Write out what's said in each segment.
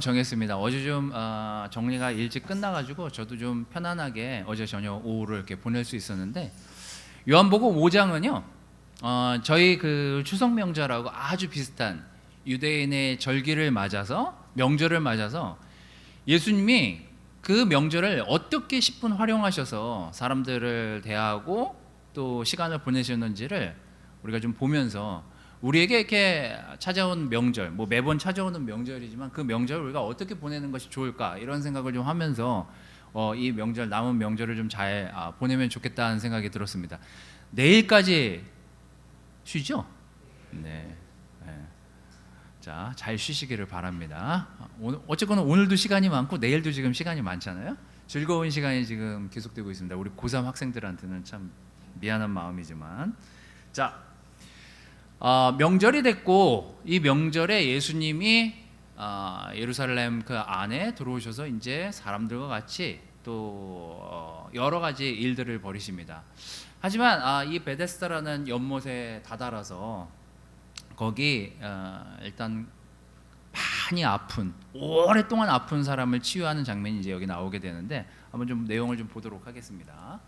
정했습니다. 어제 좀 정리가 일찍 끝나가지고 저도 좀 편안하게 어제 저녁 오후를 이렇게 보낼 수 있었는데, 요한복음 5장은요 저희 그 추석 명절하고 아주 비슷한 유대인의 절기를 맞아서, 명절을 맞아서 예수님이 그 명절을 어떻게 10분 활용하셔서 사람들을 대하고 또 시간을 보내셨는지를 우리가 좀 보면서, 우리에게 이렇게 찾아온 명절, 뭐 매번 찾아오는 명절이지만 그 명절을 우리가 어떻게 보내는 것이 좋을까, 이런 생각을 좀 하면서 이 명절, 남은 명절을 좀 잘 보내면 좋겠다는 생각이 들었습니다. 내일까지 쉬죠? 네. 자, 잘 쉬시기를 바랍니다. 어쨌거나 오늘도 시간이 많고 내일도 지금 시간이 많잖아요. 즐거운 시간이 지금 계속되고 있습니다. 우리 고3 학생들한테는 참 미안한 마음이지만, 자, 명절이 됐고, 이 명절에 예수님이 예루살렘 그 안에 들어오셔서 이제 사람들과 같이 또 여러 가지 일들을 벌이십니다. 하지만 이 베데스다라는 연못에 다다라서 거기 일단 많이 아픈, 오랫동안 아픈 사람을 치유하는 장면이 이제 여기 나오게 되는데, 한번 좀 내용을 좀 보도록 하겠습니다.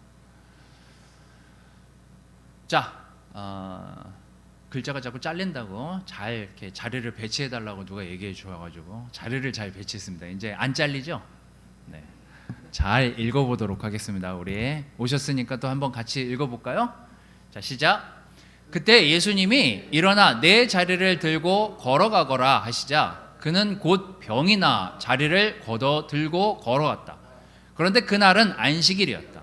자, 글자가 자꾸 잘린다고 잘 이렇게 자리를 배치해 달라고 누가 얘기해 주셔가지고 자리를 잘 배치했습니다. 이제 안 잘리죠? 네, 잘 읽어보도록 하겠습니다. 우리 오셨으니까 또 한번 같이 읽어볼까요? 자, 시작. 그때 예수님이 일어나 내 자리를 들고 걸어가거라 하시자 그는 곧 병이 나 자리를 걷어 들고 걸어갔다. 그런데 그날은 안식일이었다.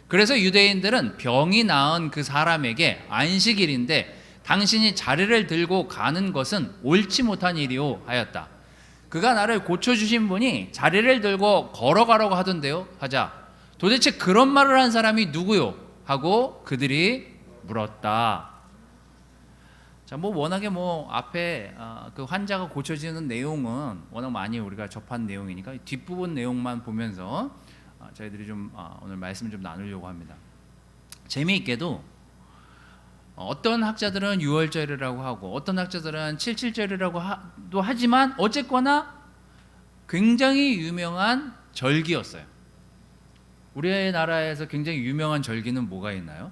그래서 유대인들은 병이 나은 그 사람에게 안식일인데 당신이 자리를 들고 가는 것은 옳지 못한 일이오 하였다. 그가 나를 고쳐주신 분이 자리를 들고 걸어가라고 하던데요 하자, 도대체 그런 말을 한 사람이 누구요? 하고 그들이 물었다. 자, 뭐 워낙에 앞에 그 환자가 고쳐지는 내용은 워낙 많이 우리가 접한 내용이니까 뒷부분 내용만 보면서 저희들이 좀 오늘 말씀을 좀 나누려고 합니다. 재미있게도 어떤 학자들은 유월절이라고 하고 어떤 학자들은 칠칠절이라고 하지만 어쨌거나 굉장히 유명한 절기였어요. 우리나라에서 굉장히 유명한 절기는 뭐가 있나요?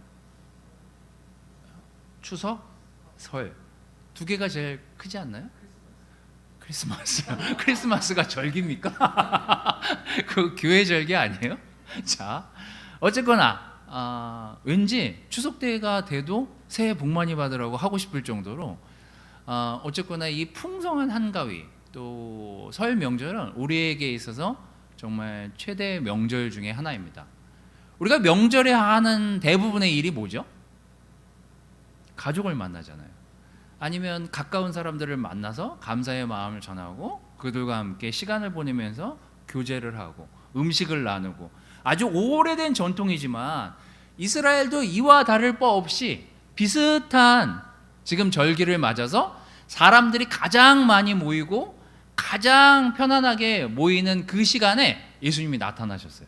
추석, 설, 두 개가 제일 크지 않나요? 크리스마스. 크리스마스가 절기입니까? 그 교회 절기 아니에요? 자, 어쨌거나 왠지 추석 때가 돼도 새해 복 많이 받으라고 하고 싶을 정도로 어쨌거나 이 풍성한 한가위, 또 설 명절은 우리에게 있어서 정말 최대 명절 중에 하나입니다. 우리가 명절에 하는 대부분의 일이 뭐죠? 가족을 만나잖아요. 아니면 가까운 사람들을 만나서 감사의 마음을 전하고 그들과 함께 시간을 보내면서 교제를 하고 음식을 나누고, 아주 오래된 전통이지만 이스라엘도 이와 다를 바 없이 비슷한 지금 절기를 맞아서 사람들이 가장 많이 모이고 가장 편안하게 모이는 그 시간에 예수님이 나타나셨어요.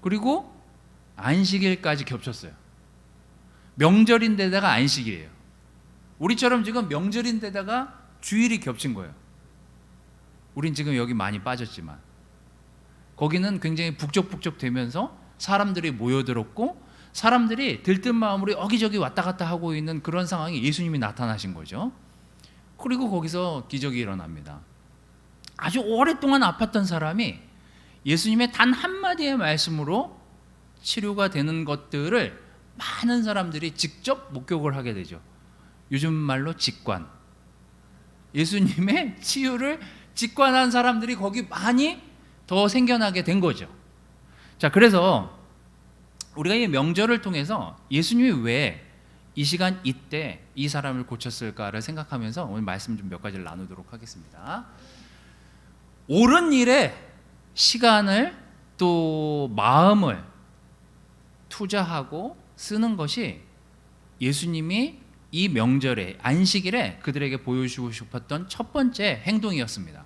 그리고 안식일까지 겹쳤어요. 명절인데다가 안식일이에요. 우리처럼 지금 명절인데다가 주일이 겹친 거예요. 우린 지금 여기 많이 빠졌지만 거기는 굉장히 북적북적 되면서 사람들이 모여들었고 사람들이 들뜬 마음으로 여기저기 왔다 갔다 하고 있는 그런 상황에 예수님이 나타나신 거죠. 그리고 거기서 기적이 일어납니다. 아주 오랫동안 아팠던 사람이 예수님의 단 한마디의 말씀으로 치료가 되는 것들을 많은 사람들이 직접 목격을 하게 되죠. 요즘 말로 직관. 예수님의 치유를 직관한 사람들이 거기 많이 더 생겨나게 된 거죠. 자, 그래서 우리가 이 명절을 통해서 예수님이 왜 이 시간 이때 이 사람을 고쳤을까를 생각하면서 오늘 말씀 좀 몇 가지를 나누도록 하겠습니다. 옳은 일에 시간을 또 마음을 투자하고 쓰는 것이 예수님이 이 명절에, 안식일에 그들에게 보여주고 싶었던 첫 번째 행동이었습니다.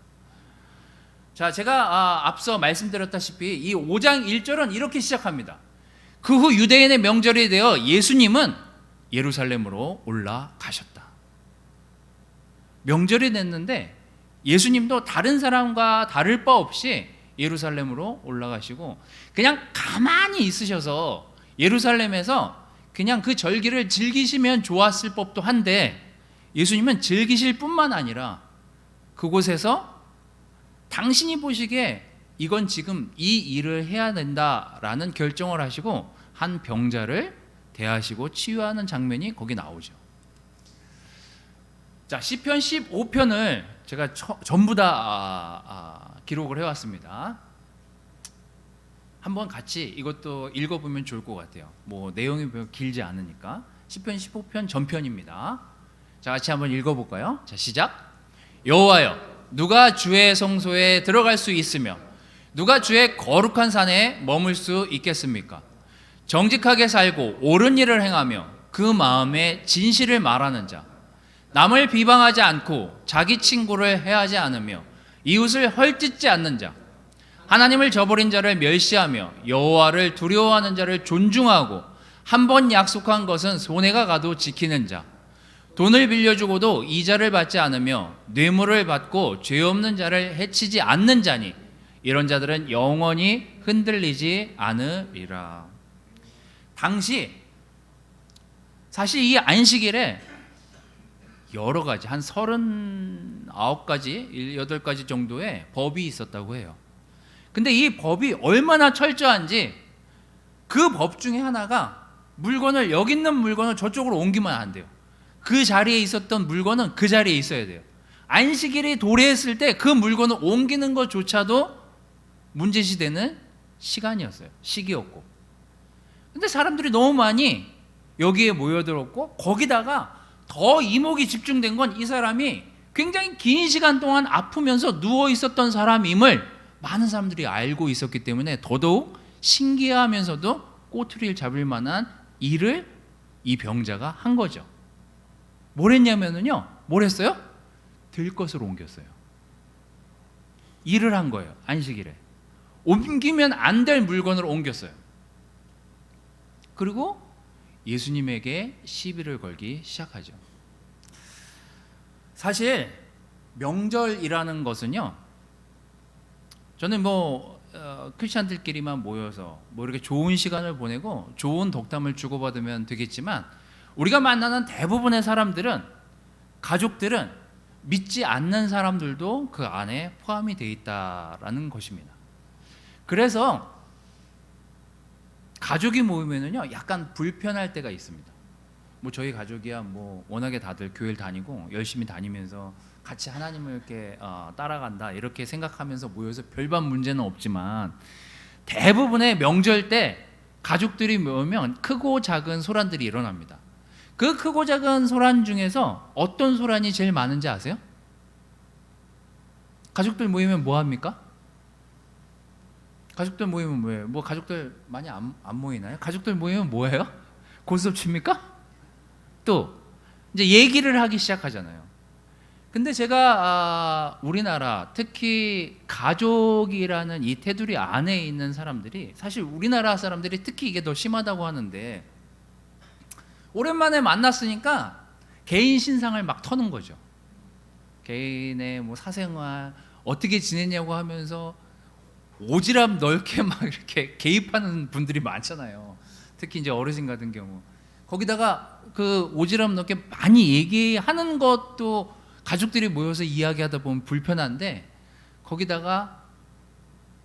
자, 제가 앞서 말씀드렸다시피 이 5장 1절은 이렇게 시작합니다. 그 후 유대인의 명절이 되어 예수님은 예루살렘으로 올라가셨다. 명절이 됐는데 예수님도 다른 사람과 다를 바 없이 예루살렘으로 올라가시고 그냥 가만히 있으셔서 예루살렘에서 그냥 그 절기를 즐기시면 좋았을 법도 한데, 예수님은 즐기실 뿐만 아니라 그곳에서 당신이 보시기에 이건 지금 이 일을 해야 된다라는 결정을 하시고 한 병자를 대하시고 치유하는 장면이 거기 나오죠. 자, 시편 15편을 제가 전부 다 기록을 해왔습니다. 한번 같이 이것도 읽어보면 좋을 것 같아요. 뭐 내용이 길지 않으니까. 시편 15편 전편입니다. 자, 같이 한번 읽어볼까요? 자, 시작. 여호와여, 누가 주의 성소에 들어갈 수 있으며 누가 주의 거룩한 산에 머물 수 있겠습니까? 정직하게 살고 옳은 일을 행하며 그 마음에 진실을 말하는 자, 남을 비방하지 않고 자기 친구를 해하지 않으며 이웃을 헐뜯지 않는 자, 하나님을 저버린 자를 멸시하며 여호와를 두려워하는 자를 존중하고 한 번 약속한 것은 손해가 가도 지키는 자, 돈을 빌려주고도 이자를 받지 않으며 뇌물을 받고 죄 없는 자를 해치지 않는 자니 이런 자들은 영원히 흔들리지 않으리라. 당시 사실 이 안식일에 여러 가지 한 39가지, 8가지 정도의 법이 있었다고 해요. 근데 이 법이 얼마나 철저한지 그 법 중에 하나가 물건을, 여기 있는 물건을 저쪽으로 옮기면 안 돼요. 그 자리에 있었던 물건은 그 자리에 있어야 돼요. 안식일이 도래했을 때 그 물건을 옮기는 것조차도 문제시되는 시간이었어요. 시기였고. 근데 사람들이 너무 많이 여기에 모여들었고, 거기다가 더 이목이 집중된 건 이 사람이 굉장히 긴 시간 동안 아프면서 누워 있었던 사람임을 많은 사람들이 알고 있었기 때문에 더더욱 신기하면서도 꼬투리를 잡을 만한 일을 이 병자가 한 거죠. 뭘 했냐면요, 뭘 했어요? 들것을 옮겼어요. 일을 한 거예요. 안식일에 옮기면 안 될 물건을 옮겼어요. 그리고 예수님에게 시비를 걸기 시작하죠. 사실 명절이라는 것은요, 저는 크리스찬들끼리만 모여서 이렇게 좋은 시간을 보내고 좋은 덕담을 주고받으면 되겠지만, 우리가 만나는 대부분의 사람들은, 가족들은 믿지 않는 사람들도 그 안에 포함이 되어 있다라는 것입니다. 그래서 가족이 모이면은요 약간 불편할 때가 있습니다. 저희 가족이야 워낙에 다들 교회를 다니고 열심히 다니면서 같이 하나님을 이렇게 따라간다 이렇게 생각하면서 모여서 별반 문제는 없지만, 대부분의 명절 때 가족들이 모이면 크고 작은 소란들이 일어납니다. 그 크고 작은 소란 중에서 어떤 소란이 제일 많은지 아세요? 가족들 모이면 뭐 합니까? 가족들 모이면 뭐예요? 가족들 많이 안 모이나요? 가족들 모이면 뭐예요? 고스톱 칩니까? 또 이제 얘기를 하기 시작하잖아요. 근데 제가 우리나라, 특히 가족이라는 이 테두리 안에 있는 사람들이, 사실 우리나라 사람들이 특히 이게 더 심하다고 하는데, 오랜만에 만났으니까 개인 신상을 막 터는 거죠. 개인의 사생활 어떻게 지내냐고 하면서 오지랖 넓게 막 이렇게 개입하는 분들이 많잖아요. 특히 이제 어르신 같은 경우. 거기다가 그 오지랖 넓게 많이 얘기하는 것도 가족들이 모여서 이야기하다 보면 불편한데, 거기다가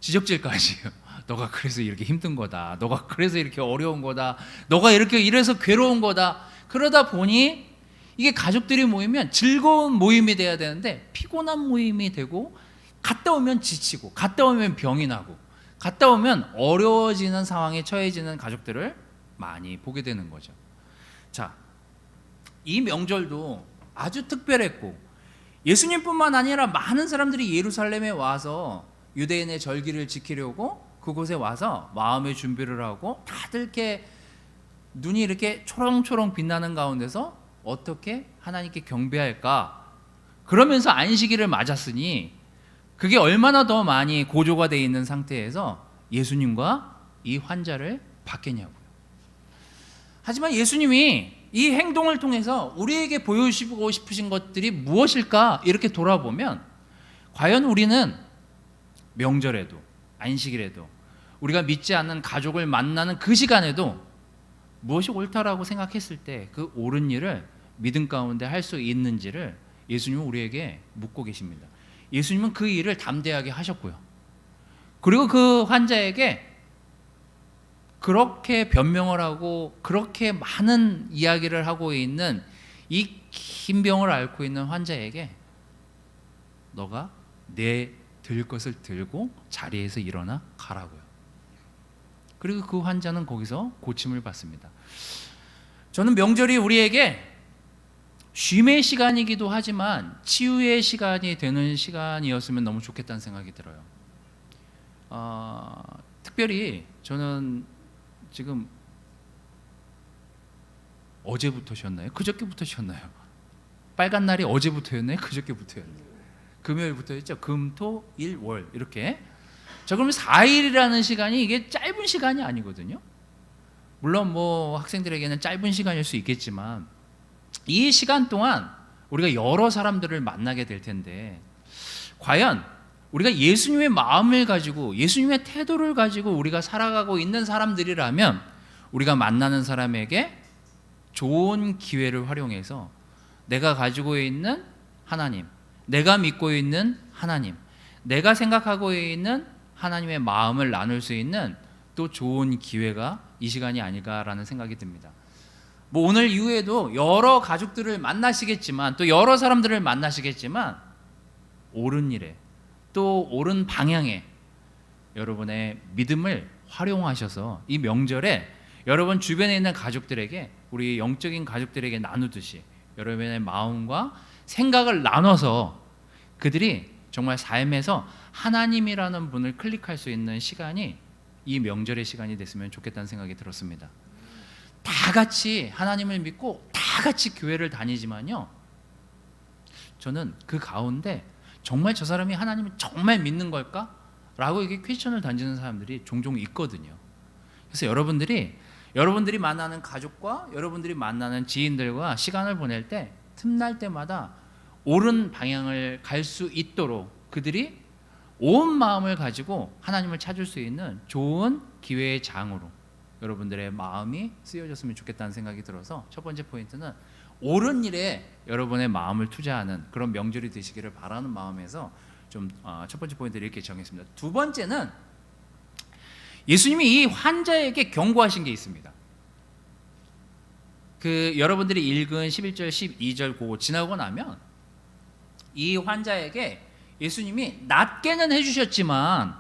지적질까지. 너가 그래서 이렇게 힘든 거다. 너가 그래서 이렇게 어려운 거다. 너가 이렇게 이래서 괴로운 거다. 그러다 보니 이게 가족들이 모이면 즐거운 모임이 돼야 되는데 피곤한 모임이 되고, 갔다 오면 지치고, 갔다 오면 병이 나고, 갔다 오면 어려워지는 상황에 처해지는 가족들을 많이 보게 되는 거죠. 자, 이 명절도 아주 특별했고, 예수님뿐만 아니라 많은 사람들이 예루살렘에 와서 유대인의 절기를 지키려고 그곳에 와서 마음의 준비를 하고, 다들 이렇게 눈이 이렇게 초롱초롱 빛나는 가운데서 어떻게 하나님께 경배할까, 그러면서 안식일을 맞았으니 그게 얼마나 더 많이 고조가 되어 있는 상태에서 예수님과 이 환자를 받겠냐고요. 하지만 예수님이 이 행동을 통해서 우리에게 보여주시고 싶으신 것들이 무엇일까 이렇게 돌아보면, 과연 우리는 명절에도 안식일에도 우리가 믿지 않는 가족을 만나는 그 시간에도 무엇이 옳다라고 생각했을 때 그 옳은 일을 믿음 가운데 할 수 있는지를 예수님은 우리에게 묻고 계십니다. 예수님은 그 일을 담대하게 하셨고요. 그리고 그 환자에게 그렇게 변명을 하고 그렇게 많은 이야기를 하고 있는 이 긴 병을 앓고 있는 환자에게 너가 내 들 것을 들고 자리에서 일어나 가라고요. 그리고 그 환자는 거기서 고침을 받습니다. 저는 명절이 우리에게 쉼의 시간이기도 하지만 치유의 시간이 되는 시간이었으면 너무 좋겠다는 생각이 들어요. 특별히 저는 지금 어제부터 쉬었나요? 그저께부터 쉬었나요? 빨간 날이 어제부터였나요? 그저께부터였나요? 금요일부터였죠. 금, 토, 일, 월 이렇게. 자, 그러면 4일이라는 시간이 이게 짧은 시간이 아니거든요. 물론 뭐 학생들에게는 짧은 시간일 수 있겠지만 이 시간 동안 우리가 여러 사람들을 만나게 될 텐데 과연 우리가 예수님의 마음을 가지고 예수님의 태도를 가지고 우리가 살아가고 있는 사람들이라면 우리가 만나는 사람에게 좋은 기회를 활용해서 내가 가지고 있는 하나님, 내가 믿고 있는 하나님, 내가 생각하고 있는 하나님의 마음을 나눌 수 있는 또 좋은 기회가 이 시간이 아닐까라는 생각이 듭니다. 뭐 오늘 이후에도 여러 가족들을 만나시겠지만 또 여러 사람들을 만나시겠지만 옳은 일에 또 옳은 방향에 여러분의 믿음을 활용하셔서 이 명절에 여러분 주변에 있는 가족들에게 우리 영적인 가족들에게 나누듯이 여러분의 마음과 생각을 나눠서 그들이 정말 삶에서 하나님이라는 분을 클릭할 수 있는 시간이 이 명절의 시간이 됐으면 좋겠다는 생각이 들었습니다. 다 같이 하나님을 믿고 다 같이 교회를 다니지만요, 저는 그 가운데 정말 저 사람이 하나님을 정말 믿는 걸까? 라고 이게 퀘스천을 던지는 사람들이 종종 있거든요. 그래서 여러분들이 만나는 가족과 여러분들이 만나는 지인들과 시간을 보낼 때 틈날 때마다 옳은 방향을 갈 수 있도록 그들이 온 마음을 가지고 하나님을 찾을 수 있는 좋은 기회의 장으로 여러분들의 마음이 쓰여졌으면 좋겠다는 생각이 들어서 첫 번째 포인트는 옳은 일에 여러분의 마음을 투자하는 그런 명절이 되시기를 바라는 마음에서 좀 첫 번째 포인트를 이렇게 정했습니다. 두 번째는 예수님이 이 환자에게 경고하신 게 있습니다. 그 여러분들이 읽은 11절, 12절 그거 지나고 나면 이 환자에게 예수님이 낫게는 해주셨지만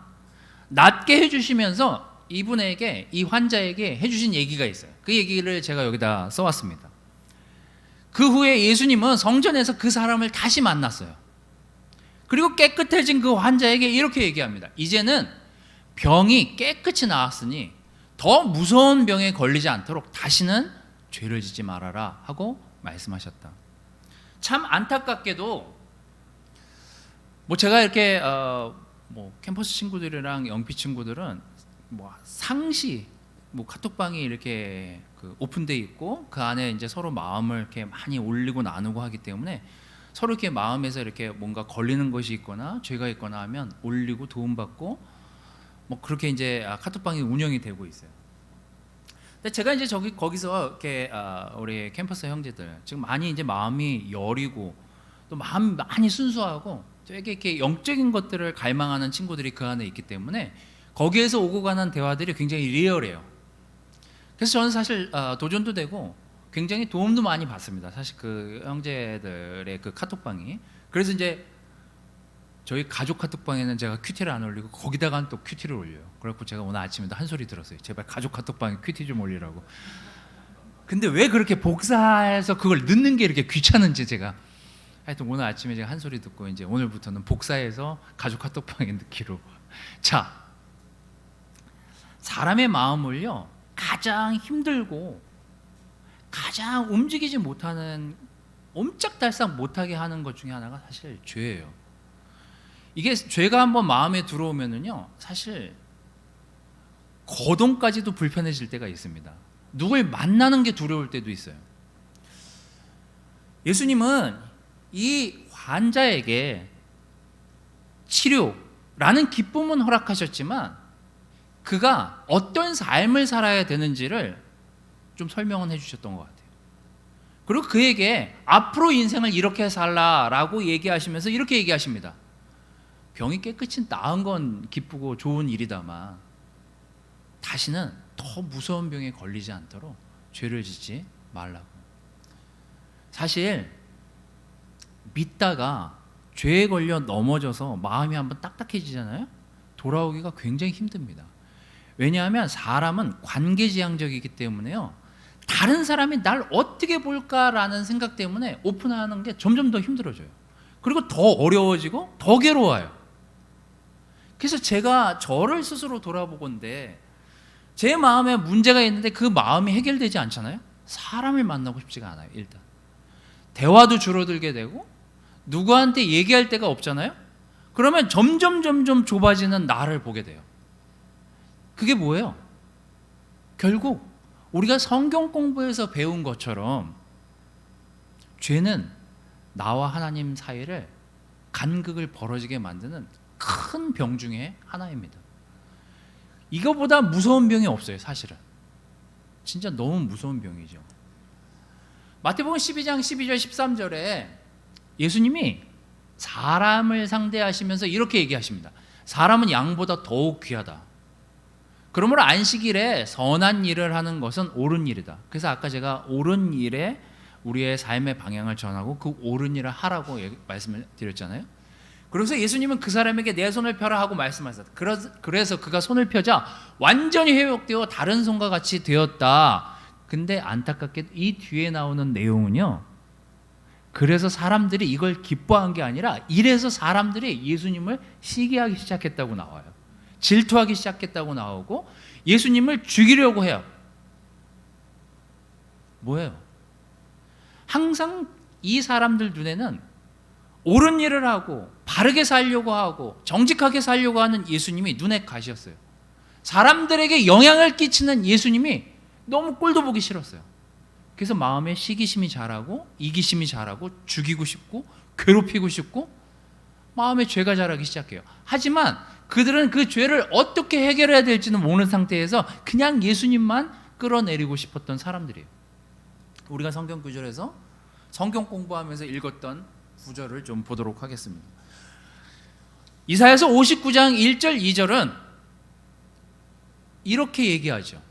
낫게 해주시면서 이분에게 이 환자에게 해주신 얘기가 있어요. 그 얘기를 제가 여기다 써왔습니다. 그 후에 예수님은 성전에서 그 사람을 다시 만났어요. 그리고 깨끗해진 그 환자에게 이렇게 얘기합니다. 이제는 병이 깨끗이 나았으니 더 무서운 병에 걸리지 않도록 다시는 죄를 짓지 말아라 하고 말씀하셨다. 참 안타깝게도 뭐 제가 이렇게 뭐 캠퍼스 친구들이랑 영피 친구들은 뭐 상시 뭐 카톡방이 이렇게 그 오픈돼 있고 그 안에 이제 서로 마음을 이렇게 많이 올리고 나누고 하기 때문에 서로 이렇게 마음에서 이렇게 뭔가 걸리는 것이 있거나 죄가 있거나 하면 올리고 도움받고 뭐 그렇게 이제 카톡방이 운영이 되고 있어요. 근데 제가 이제 거기서 이렇게 우리 캠퍼스 형제들 지금 많이 이제 마음이 여리고 또 마음 많이 순수하고 되게 이렇게 영적인 것들을 갈망하는 친구들이 그 안에 있기 때문에 거기에서 오고 가는 대화들이 굉장히 리얼해요. 그래서 저는 사실 도전도 되고 굉장히 도움도 많이 받습니다. 사실 그 형제들의 그 카톡방이. 그래서 이제 저희 가족 카톡방에는 제가 큐티를 안 올리고 거기다가 또 큐티를 올려요. 그래갖고 제가 오늘 아침에도 한 소리 들었어요. 제발 가족 카톡방에 큐티 좀 올리라고. 근데 왜 그렇게 복사해서 그걸 넣는 게 이렇게 귀찮은지 제가 하여튼 오늘 아침에 제가 한 소리 듣고 이제 오늘부터는 복사해서 가족 카톡방에 넣기로. 자, 사람의 마음을요 가장 힘들고 가장 움직이지 못하는 옴짝달싹 못하게 하는 것 중에 하나가 사실 죄예요. 이게 죄가 한번 마음에 들어오면은요 사실 거동까지도 불편해질 때가 있습니다. 누굴 만나는 게 두려울 때도 있어요. 예수님은 이 환자에게 치료라는 기쁨은 허락하셨지만 그가 어떤 삶을 살아야 되는지를 좀 설명은 해주셨던 것 같아요. 그리고 그에게 앞으로 인생을 이렇게 살라라고 얘기하시면서 이렇게 얘기하십니다. 병이 깨끗이 나은 건 기쁘고 좋은 일이다만 다시는 더 무서운 병에 걸리지 않도록 죄를 짓지 말라고. 사실 믿다가 죄에 걸려 넘어져서 마음이 한번 딱딱해지잖아요. 돌아오기가 굉장히 힘듭니다. 왜냐하면 사람은 관계지향적이기 때문에요. 다른 사람이 날 어떻게 볼까라는 생각 때문에 오픈하는 게 점점 더 힘들어져요. 그리고 더 어려워지고 더 괴로워요. 그래서 제가 저를 스스로 돌아보건대 제 마음에 문제가 있는데 그 마음이 해결되지 않잖아요. 사람을 만나고 싶지가 않아요. 일단 대화도 줄어들게 되고 누구한테 얘기할 데가 없잖아요. 그러면 점점 좁아지는 나를 보게 돼요. 그게 뭐예요? 결국 우리가 성경 공부에서 배운 것처럼 죄는 나와 하나님 사이를 간극을 벌어지게 만드는 큰 병 중에 하나입니다. 이거보다 무서운 병이 없어요. 사실은 진짜 너무 무서운 병이죠. 마태복음 12장 12절 13절에 예수님이 사람을 상대하시면서 이렇게 얘기하십니다. 사람은 양보다 더욱 귀하다. 그러므로 안식일에 선한 일을 하는 것은 옳은 일이다. 그래서 아까 제가 옳은 일에 우리의 삶의 방향을 전하고 그 옳은 일을 하라고 말씀을 드렸잖아요. 그래서 예수님은 그 사람에게 내 손을 펴라 하고 말씀하셨다. 그래서 그가 손을 펴자 완전히 회복되어 다른 손과 같이 되었다. 근데 안타깝게 이 뒤에 나오는 내용은요, 그래서 사람들이 이걸 기뻐한 게 아니라 이래서 사람들이 예수님을 시기하기 시작했다고 나와요. 질투하기 시작했다고 나오고 예수님을 죽이려고 해요. 뭐예요? 항상 이 사람들 눈에는 옳은 일을 하고 바르게 살려고 하고 정직하게 살려고 하는 예수님이 눈에 가시였어요. 사람들에게 영향을 끼치는 예수님이 너무 꼴도 보기 싫었어요. 그래서 마음에 시기심이 자라고 이기심이 자라고 죽이고 싶고 괴롭히고 싶고 마음에 죄가 자라기 시작해요. 하지만 그들은 그 죄를 어떻게 해결해야 될지는 모르는 상태에서 그냥 예수님만 끌어내리고 싶었던 사람들이에요. 우리가 성경 구절에서 성경 공부하면서 읽었던 구절을 좀 보도록 하겠습니다. 이사야서 59장 1절 2절은 이렇게 얘기하죠.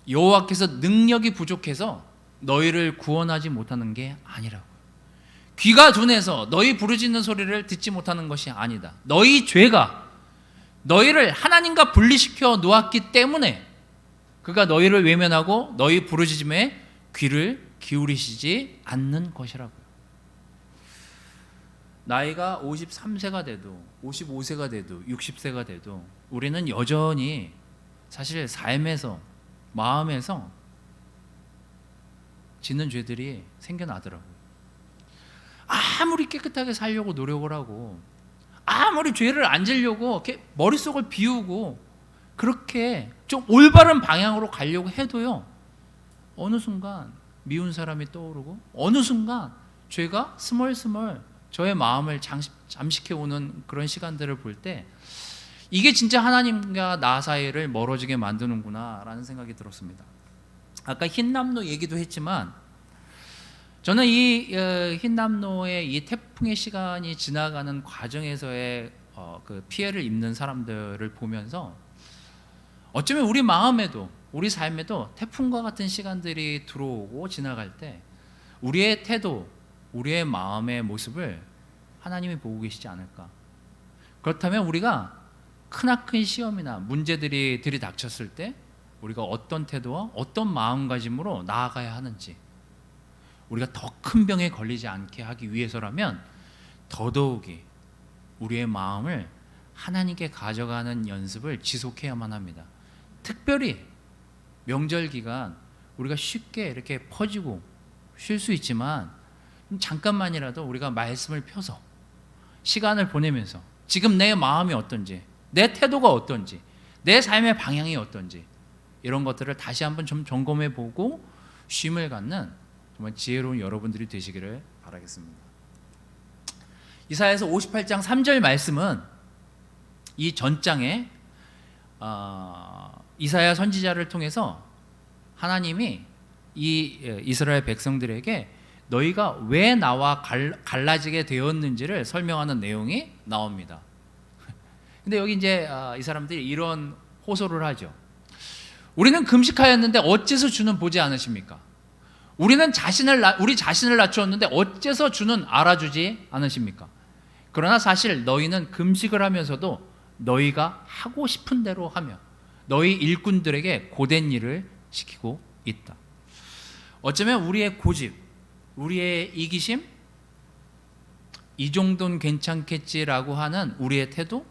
여호와께서 능력이 부족해서 너희를 구원하지 못하는 게 아니라고. 귀가 둔해서 너희 부르짖는 소리를 듣지 못하는 것이 아니다. 너희 죄가 너희를 하나님과 분리시켜 놓았기 때문에 그가 너희를 외면하고 너희 부르짖음에 귀를 기울이시지 않는 것이라고요. 나이가 53세가 돼도 55세가 돼도 60세가 돼도 우리는 여전히 사실 삶에서 마음에서 짓는 죄들이 생겨나더라고요. 아무리 깨끗하게 살려고 노력을 하고 아무리 죄를 안 지려고 이렇게 머릿속을 비우고 그렇게 좀 올바른 방향으로 가려고 해도요, 어느 순간 미운 사람이 떠오르고 어느 순간 죄가 스멀스멀 저의 마음을 잠식해오는 그런 시간들을 볼 때 이게 진짜 하나님과 나 사이를 멀어지게 만드는구나 라는 생각이 들었습니다. 아까 흰남노 얘기도 했지만 저는 이 흰남노의 이 태풍의 시간이 지나가는 과정에서의 그 피해를 입는 사람들을 보면서 어쩌면 우리 마음에도 우리 삶에도 태풍과 같은 시간들이 들어오고 지나갈 때 우리의 태도, 우리의 마음의 모습을 하나님이 보고 계시지 않을까. 그렇다면 우리가 크나큰 시험이나 문제들이 들이닥쳤을 때 우리가 어떤 태도와 어떤 마음가짐으로 나아가야 하는지, 우리가 더 큰 병에 걸리지 않게 하기 위해서라면 더더욱이 우리의 마음을 하나님께 가져가는 연습을 지속해야만 합니다. 특별히 명절 기간 우리가 쉽게 이렇게 퍼지고 쉴 수 있지만 잠깐만이라도 우리가 말씀을 펴서 시간을 보내면서 지금 내 마음이 어떤지, 내 태도가 어떤지, 내 삶의 방향이 어떤지 이런 것들을 다시 한번 좀 점검해 보고 쉼을 갖는 정말 지혜로운 여러분들이 되시기를 바라겠습니다. 이사야서 58장 3절 말씀은 이 전장에 이사야 선지자를 통해서 하나님이 이 이스라엘 백성들에게 너희가 왜 나와 갈라지게 되었는지를 설명하는 내용이 나옵니다. 근데 여기 이제 이 사람들이 이런 호소를 하죠. 우리는 금식하였는데 어째서 주는 보지 않으십니까? 우리 자신을 낮추었는데 어째서 주는 알아주지 않으십니까? 그러나 사실 너희는 금식을 하면서도 너희가 하고 싶은 대로 하며 너희 일꾼들에게 고된 일을 시키고 있다. 어쩌면 우리의 고집, 우리의 이기심, 이 정도는 괜찮겠지라고 하는 우리의 태도,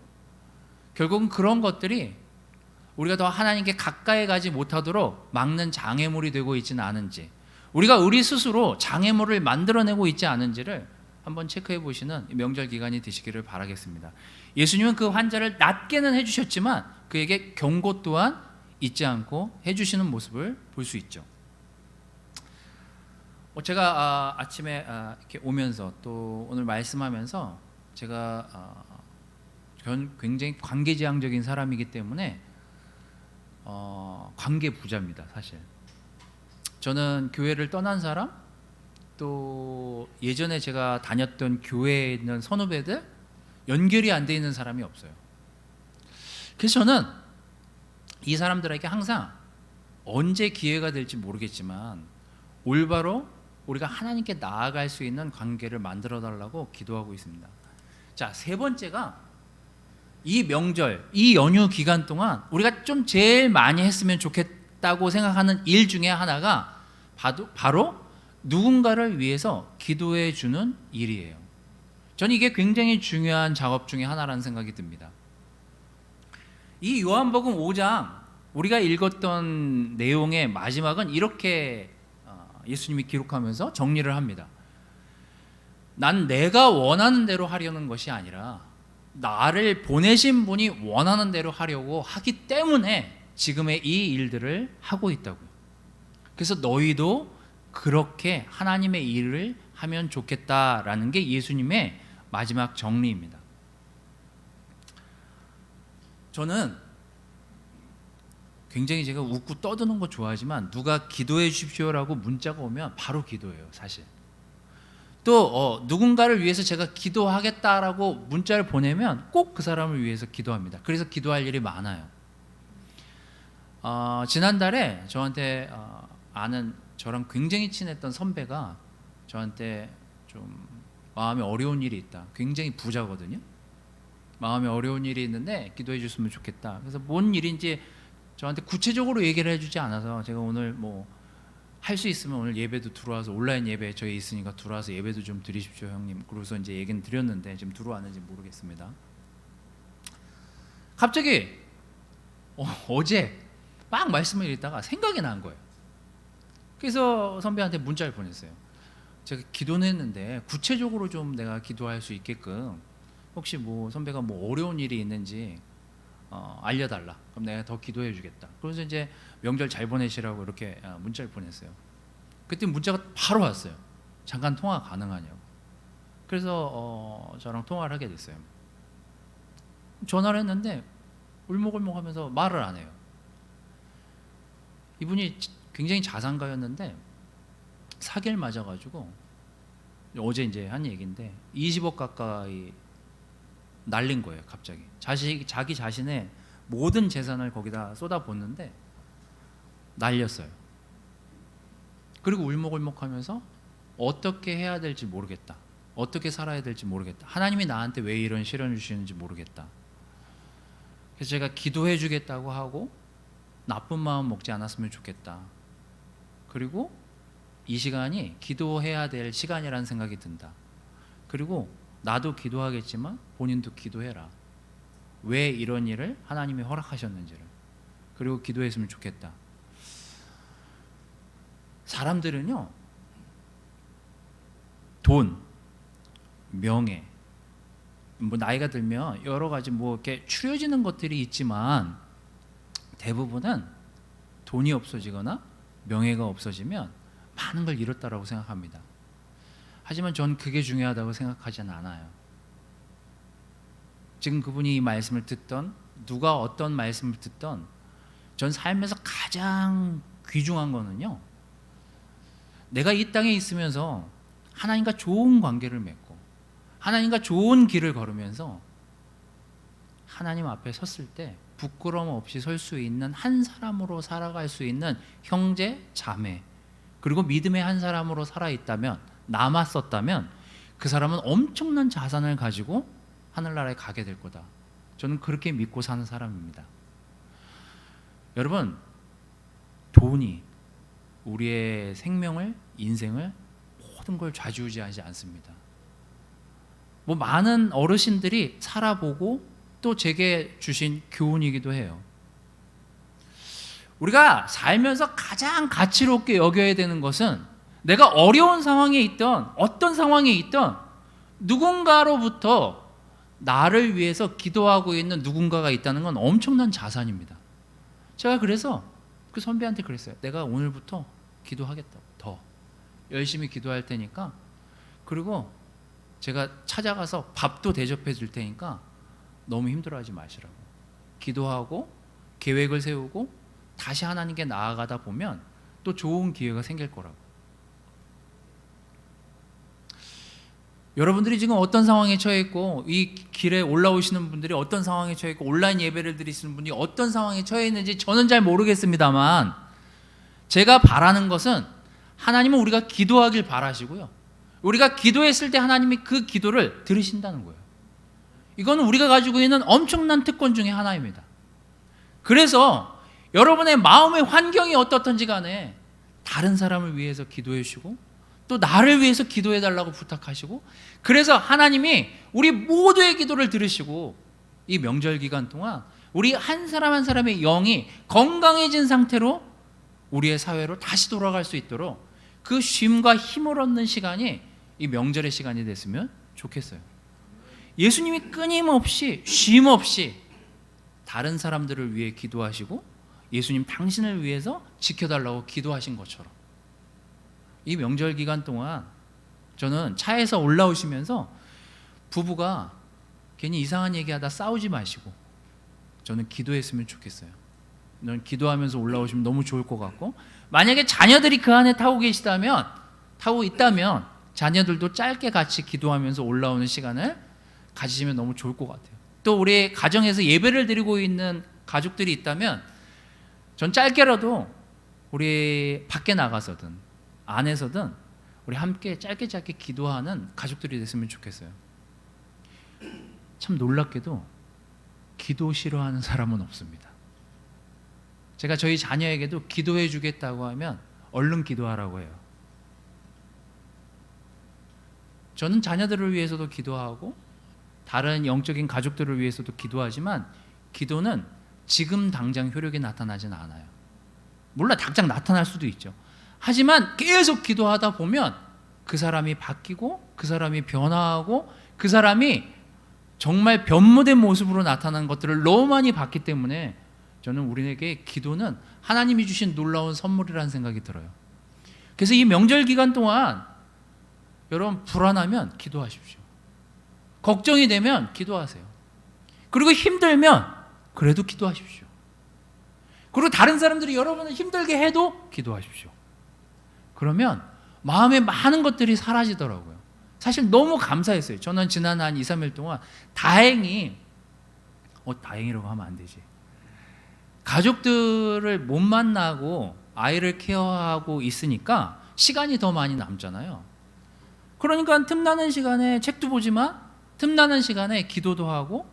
결국은 그런 것들이 우리가 더 하나님께 가까이 가지 못하도록 막는 장애물이 되고 있지는 않은지, 우리가 우리 스스로 장애물을 만들어내고 있지 않은지를 한번 체크해 보시는 명절 기간이 되시기를 바라겠습니다. 예수님은 그 환자를 낫게는 해주셨지만 그에게 경고 또한 잊지 않고 해주시는 모습을 볼 수 있죠. 제가 아침에 이렇게 오면서 또 오늘 말씀하면서 제가 굉장히 관계지향적인 사람이기 때문에 관계 부자입니다. 사실 저는 교회를 떠난 사람, 또 예전에 제가 다녔던 교회에 있는 선후배들 연결이 안 돼 있는 사람이 없어요. 그래서 저는 이 사람들에게 항상 언제 기회가 될지 모르겠지만 올바로 우리가 하나님께 나아갈 수 있는 관계를 만들어 달라고 기도하고 있습니다. 자, 세 번째가 이 명절, 이 연휴 기간 동안 우리가 좀 제일 많이 했으면 좋겠다고 생각하는 일 중에 하나가 바로 누군가를 위해서 기도해 주는 일이에요. 저는 이게 굉장히 중요한 작업 중에 하나라는 생각이 듭니다. 이 요한복음 5장 우리가 읽었던 내용의 마지막은 이렇게 예수님이 기록하면서 정리를 합니다. 난 내가 원하는 대로 하려는 것이 아니라 나를 보내신 분이 원하는 대로 하려고 하기 때문에 지금의 이 일들을 하고 있다고요. 그래서 너희도 그렇게 하나님의 일을 하면 좋겠다라는 게 예수님의 마지막 정리입니다. 저는 굉장히 제가 웃고 떠드는 거 좋아하지만 누가 기도해 주십시오라고 문자가 오면 바로 기도해요. 사실 또 누군가를 위해서 제가 기도하겠다라고 문자를 보내면 꼭 그 사람을 위해서 기도합니다. 그래서 기도할 일이 많아요. 지난달에 저한테 아는 저랑 굉장히 친했던 선배가 저한테 좀 마음에 어려운 일이 있다. 굉장히 부자거든요. 마음에 어려운 일이 있는데 기도해 줬으면 좋겠다. 그래서 뭔 일인지 저한테 구체적으로 얘기를 해주지 않아서 제가 오늘 뭐 할 수 있으면 오늘 예배도 들어와서 온라인 예배 저희 있으니까 들어와서 예배도 좀 드리십시오 형님. 그래서 이제 얘기는 드렸는데 지금 들어왔는지 모르겠습니다. 갑자기 어제 막 말씀을 읽다가 생각이 난 거예요. 그래서 선배한테 문자를 보냈어요. 제가 기도는 했는데 구체적으로 좀 내가 기도할 수 있게끔 혹시 뭐 선배가 뭐 어려운 일이 있는지 알려달라. 그럼 내가 더 기도해 주겠다. 그래서 이제 명절 잘 보내시라고 이렇게 문자를 보냈어요. 그때 문자가 바로 왔어요. 잠깐 통화 가능하냐고. 그래서 저랑 통화를 하게 됐어요. 전화를 했는데 울먹울먹하면서 말을 안 해요. 이분이 굉장히 자산가였는데 사기를 맞아가지고 어제 이제 한 얘기인데 20억 가까이 날린 거예요. 갑자기 자기 자신의 모든 재산을 거기다 쏟아붓는데 날렸어요. 그리고 울먹울먹하면서 어떻게 해야 될지 모르겠다. 어떻게 살아야 될지 모르겠다. 하나님이 나한테 왜 이런 시련을 주시는지 모르겠다. 그래서 제가 기도해 주겠다고 하고 나쁜 마음 먹지 않았으면 좋겠다. 그리고 이 시간이 기도해야 될 시간이라는 생각이 든다. 그리고 나도 기도하겠지만 본인도 기도해라. 왜 이런 일을 하나님이 허락하셨는지를. 그리고 기도했으면 좋겠다. 사람들은요, 돈, 명예, 뭐 나이가 들면 여러 가지 뭐 이렇게 추려지는 것들이 있지만 대부분은 돈이 없어지거나 명예가 없어지면 많은 걸 잃었다라고 생각합니다. 하지만 전 그게 중요하다고 생각하지는 않아요. 지금 그분이 이 말씀을 듣던, 누가 어떤 말씀을 듣던, 전 삶에서 가장 귀중한 거는요, 내가 이 땅에 있으면서 하나님과 좋은 관계를 맺고 하나님과 좋은 길을 걸으면서 하나님 앞에 섰을 때 부끄러움 없이 설 수 있는 한 사람으로 살아갈 수 있는 형제, 자매, 그리고 믿음의 한 사람으로 살아있다면, 남았었다면 그 사람은 엄청난 자산을 가지고 하늘나라에 가게 될 거다. 저는 그렇게 믿고 사는 사람입니다. 여러분, 돈이 우리의 생명을, 인생을, 모든 걸 좌지우지하지 않습니다. 뭐 많은 어르신들이 살아보고 또 제게 주신 교훈이기도 해요. 우리가 살면서 가장 가치롭게 여겨야 되는 것은 내가 어려운 상황에 있던, 어떤 상황에 있던 누군가로부터 나를 위해서 기도하고 있는 누군가가 있다는 건 엄청난 자산입니다. 제가 그래서 그 선배한테 그랬어요. 내가 오늘부터 기도하겠다고, 더 열심히 기도할 테니까, 그리고 제가 찾아가서 밥도 대접해 줄 테니까 너무 힘들어하지 마시라고. 기도하고 계획을 세우고 다시 하나님께 나아가다 보면 또 좋은 기회가 생길 거라고. 여러분들이 지금 어떤 상황에 처해 있고, 이 길에 올라오시는 분들이 어떤 상황에 처해 있고, 온라인 예배를 드리시는 분이 어떤 상황에 처해 있는지 저는 잘 모르겠습니다만, 제가 바라는 것은 하나님은 우리가 기도하길 바라시고요, 우리가 기도했을 때 하나님이 그 기도를 들으신다는 거예요. 이건 우리가 가지고 있는 엄청난 특권 중에 하나입니다. 그래서 여러분의 마음의 환경이 어떻든지 간에 다른 사람을 위해서 기도해 주시고 또 나를 위해서 기도해 달라고 부탁하시고, 그래서 하나님이 우리 모두의 기도를 들으시고 이 명절 기간 동안 우리 한 사람 한 사람의 영이 건강해진 상태로 우리의 사회로 다시 돌아갈 수 있도록 그 쉼과 힘을 얻는 시간이 이 명절의 시간이 됐으면 좋겠어요. 예수님이 끊임없이 쉼 없이 다른 사람들을 위해 기도하시고 예수님 당신을 위해서 지켜달라고 기도하신 것처럼 이 명절 기간 동안 저는 차에서 올라오시면서 부부가 괜히 이상한 얘기하다 싸우지 마시고 저는 기도했으면 좋겠어요. 저는 기도하면서 올라오시면 너무 좋을 것 같고, 만약에 자녀들이 그 안에 타고 있다면 자녀들도 짧게 같이 기도하면서 올라오는 시간을 가지시면 너무 좋을 것 같아요. 또 우리 가정에서 예배를 드리고 있는 가족들이 있다면 전 짧게라도 우리 밖에 나가서든 안에서든 우리 함께 짧게 기도하는 가족들이 됐으면 좋겠어요. 참 놀랍게도 기도 싫어하는 사람은 없습니다. 제가 저희 자녀에게도 기도해 주겠다고 하면 얼른 기도하라고 해요. 저는 자녀들을 위해서도 기도하고 다른 영적인 가족들을 위해서도 기도하지만 기도는 지금 당장 효력이 나타나진 않아요. 물론 당장 나타날 수도 있죠. 하지만 계속 기도하다 보면 그 사람이 바뀌고 그 사람이 변화하고 그 사람이 정말 변모된 모습으로 나타난 것들을 너무 많이 봤기 때문에 저는 우리에게 기도는 하나님이 주신 놀라운 선물이라는 생각이 들어요. 그래서 이 명절 기간 동안 여러분 불안하면 기도하십시오. 걱정이 되면 기도하세요. 그리고 힘들면 그래도 기도하십시오. 그리고 다른 사람들이 여러분을 힘들게 해도 기도하십시오. 그러면 마음에 많은 것들이 사라지더라고요. 사실 너무 감사했어요. 저는 지난 한 2, 3일 동안 다행히 다행이라고 하면 안 되지. 가족들을 못 만나고 아이를 케어하고 있으니까 시간이 더 많이 남잖아요. 그러니까 틈나는 시간에 책도 보지만 틈나는 시간에 기도도 하고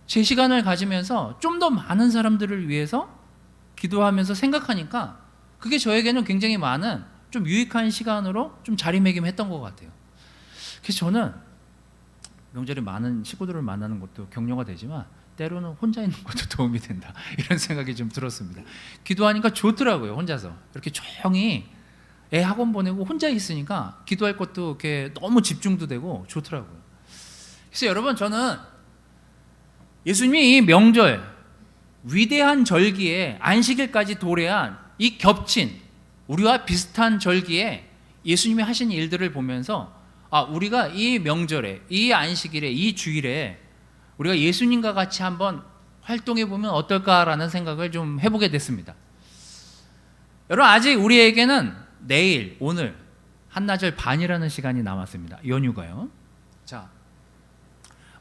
제 시간을 가지면서 좀 더 많은 사람들을 위해서 기도하면서 생각하니까 그게 저에게는 굉장히 많은 좀 유익한 시간으로 좀 자리매김했던 것 같아요. 그래서 저는 명절에 많은 식구들을 만나는 것도 격려가 되지만 때로는 혼자 있는 것도 도움이 된다, 이런 생각이 좀 들었습니다. 기도하니까 좋더라고요. 혼자서 이렇게 조용히 애 학원 보내고 혼자 있으니까 기도할 것도 이렇게 너무 집중도 되고 좋더라고요. 그래서 여러분, 저는 예수님이 이 명절 위대한 절기에 안식일까지 도래한 이 겹친 우리와 비슷한 절기에 예수님이 하신 일들을 보면서 우리가 이 명절에, 이 안식일에, 이 주일에 우리가 예수님과 같이 한번 활동해 보면 어떨까라는 생각을 좀 해보게 됐습니다. 여러분, 아직 우리에게는 내일, 오늘 한나절 반이라는 시간이 남았습니다. 연휴가요. 자,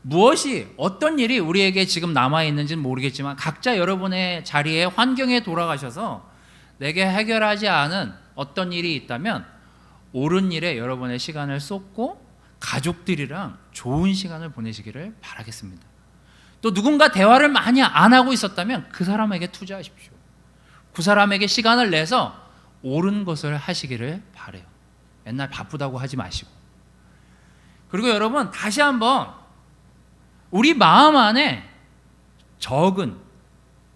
무엇이, 어떤 일이 우리에게 지금 남아있는지는 모르겠지만 각자 여러분의 자리에, 환경에 돌아가셔서 내게 해결하지 않은 어떤 일이 있다면 옳은 일에 여러분의 시간을 쏟고 가족들이랑 좋은 시간을 보내시기를 바라겠습니다. 또 누군가 대화를 많이 안 하고 있었다면 그 사람에게 투자하십시오. 그 사람에게 시간을 내서 옳은 것을 하시기를 바라요. 맨날 바쁘다고 하지 마시고. 그리고 여러분, 다시 한번 우리 마음 안에 적은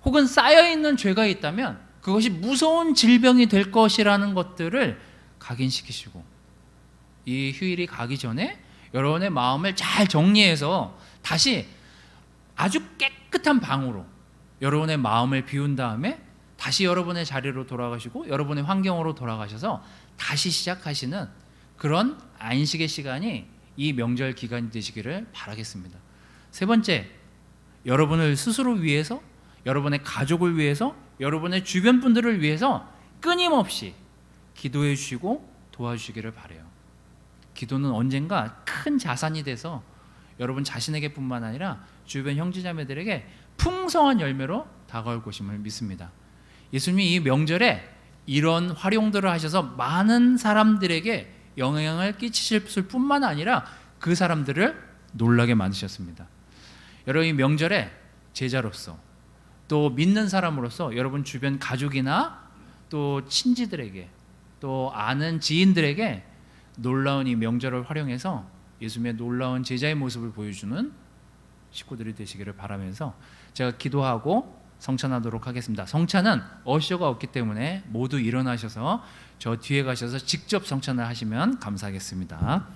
혹은 쌓여있는 죄가 있다면 그것이 무서운 질병이 될 것이라는 것들을 각인시키시고, 이 휴일이 가기 전에 여러분의 마음을 잘 정리해서 다시 아주 깨끗한 방으로 여러분의 마음을 비운 다음에 다시 여러분의 자리로 돌아가시고 여러분의 환경으로 돌아가셔서 다시 시작하시는 그런 안식의 시간이 이 명절 기간이 되시기를 바라겠습니다. 세 번째, 여러분을 스스로 위해서, 여러분의 가족을 위해서, 여러분의 주변 분들을 위해서 끊임없이 기도해 주시고 도와주시기를 바라요. 기도는 언젠가 큰 자산이 돼서 여러분 자신에게 뿐만 아니라 주변 형제자매들에게 풍성한 열매로 다가올 것임을 믿습니다. 예수님이 이 명절에 이런 활용들을 하셔서 많은 사람들에게 영향을 끼치실 뿐만 아니라 그 사람들을 놀라게 만드셨습니다. 여러분, 이 명절에 제자로서 또 믿는 사람으로서 여러분 주변 가족이나 또 친지들에게 또 아는 지인들에게 놀라운 이 명절을 활용해서 예수님의 놀라운 제자의 모습을 보여주는 식구들이 되시기를 바라면서 제가 기도하고 성찬하도록 하겠습니다. 성찬은 어셔가 없기 때문에 모두 일어나셔서 저 뒤에 가셔서 직접 성찬을 하시면 감사하겠습니다.